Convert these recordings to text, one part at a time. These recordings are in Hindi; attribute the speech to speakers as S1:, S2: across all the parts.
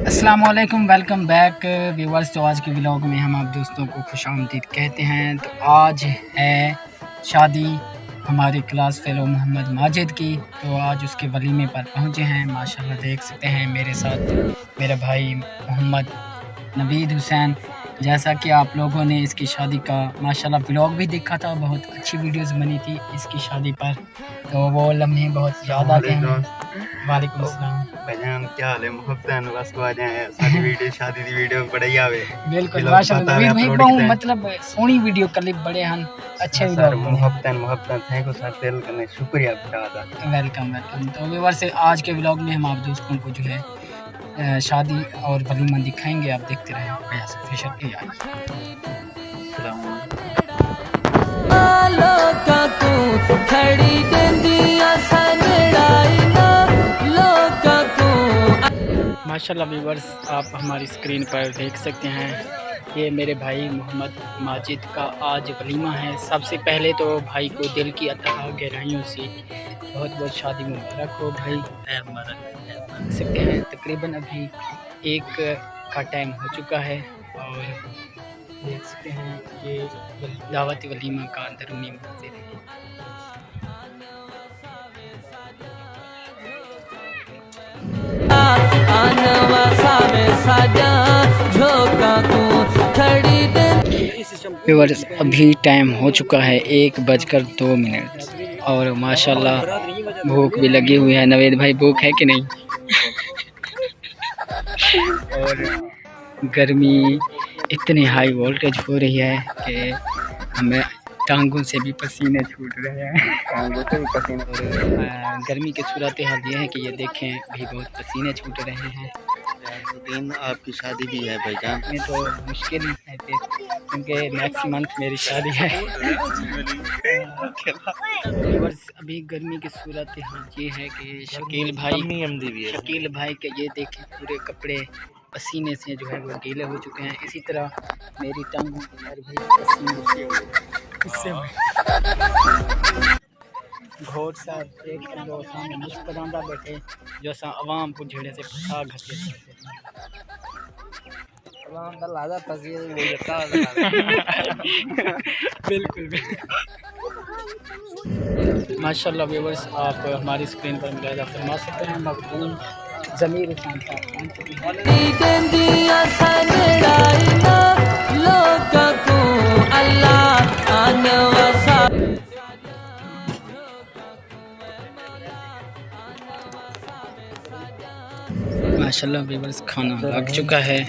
S1: अस्सलाम वालेकुम, वेलकम बैक व्यूवर्स। तो आज के व्लॉग में हम आप दोस्तों को खुशामदीद कहते हैं। तो आज है शादी हमारे क्लास फेलो मोहम्मद माजिद की। तो आज उसके वलीमे पर पहुंचे हैं। माशाल्लाह देख सकते हैं मेरे साथ मेरा भाई मोहम्मद नवीद हुसैन। जैसा कि आप लोगों ने इसकी शादी का माशाल्लाह व्लॉग भी देखा था, बहुत अच्छी वीडियोस बनी थी इसकी शादी पर। तो वो लम्हे बहुत याद आते हैं। वालेकुम अस्सलाम
S2: भाईजान, क्या हाल है? मोहब्बत बस आ जाए साडी वीडियो शादी दी वीडियो बड़ी आवे।
S1: बिल्कुल माशाल्लाह नवीद भाई बहुत मतलब सोहनी वीडियो क्लिप बड़े हन, अच्छे
S2: सर
S1: व्लॉग
S2: मोहब्बत थैंक यू सर, दिल करने शुक्रिया बेटा।
S1: Welcome welcome. तो व्यूअर से आज के व्लॉग में हम आप दोस्तों को जो है शादी और वलीमा दिखाएंगे। आप देखते रहें भैया से फिशर के माशाल्लाह व्यूअर्स आप हमारी स्क्रीन पर देख सकते हैं। ये मेरे भाई मोहम्मद माजिद का आज वलीमा है। सबसे पहले तो भाई को दिल की अता गहराइयों से बहुत बहुत शादी मुबारक हो भाई। देख सकते हैं तकरीबन अभी 1 का टाइम हो चुका है और देख सकते हैं ये दावत वलीमा का अंदरूनी मंजर है। व्यूअर्स अभी टाइम हो चुका है 1:02 और माशाल्लाह भूख भी लगी हुई है। नवेद भाई भूख है कि नहीं? और गर्मी इतनी हाई वोल्टेज हो रही है कि हमें टांगों से भी पसीने छूट रहे हैं। गर्मी की सूरत हाल ये है कि ये देखें अभी बहुत पसीने छूट रहे हैं।
S2: दिन आपकी शादी भी है भाईजान
S1: में तो मुश्किल है फिर, क्योंकि नेक्स्ट मंथ मेरी शादी है। बस अभी गर्मी की सूरत हाल ये है कि शकील भाई के ये देखें पूरे कपड़े पसीने से जो है वो गीले हो चुके हैं। इसी तरह मेरी टांगों पर भी पसीने से घोट सा एक दो सामने मुस्कुरांदा बैठे जो सा आवाम को झेड़े से फंसा घटे बिल्कुल माशाल्लाह व्यूअर्स आप हमारी स्क्रीन पर मुलाहिजा फरमा सकते हैं मखदूम ज़मीर माशाल्लाह व्यूअर्स खाना लग चुका है।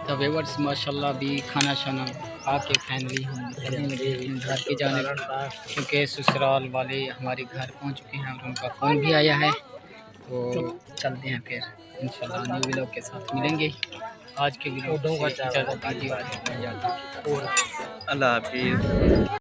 S1: तो व्यूअर्स माशाल्लाह भी खाना शाना खा के फाइनली हम निकलने लगे घर की जानिब, क्योंकि ससुराल वाले हमारे घर पहुंच चुके हैं और उनका फ़ोन भी आया है। तो चलते हैं फिर इंशाल्लाह न्यू व्लॉग के साथ मिलेंगे। आज के व्लॉग से इजाज़त दीजिए।
S2: अल्लाह हाफिज़।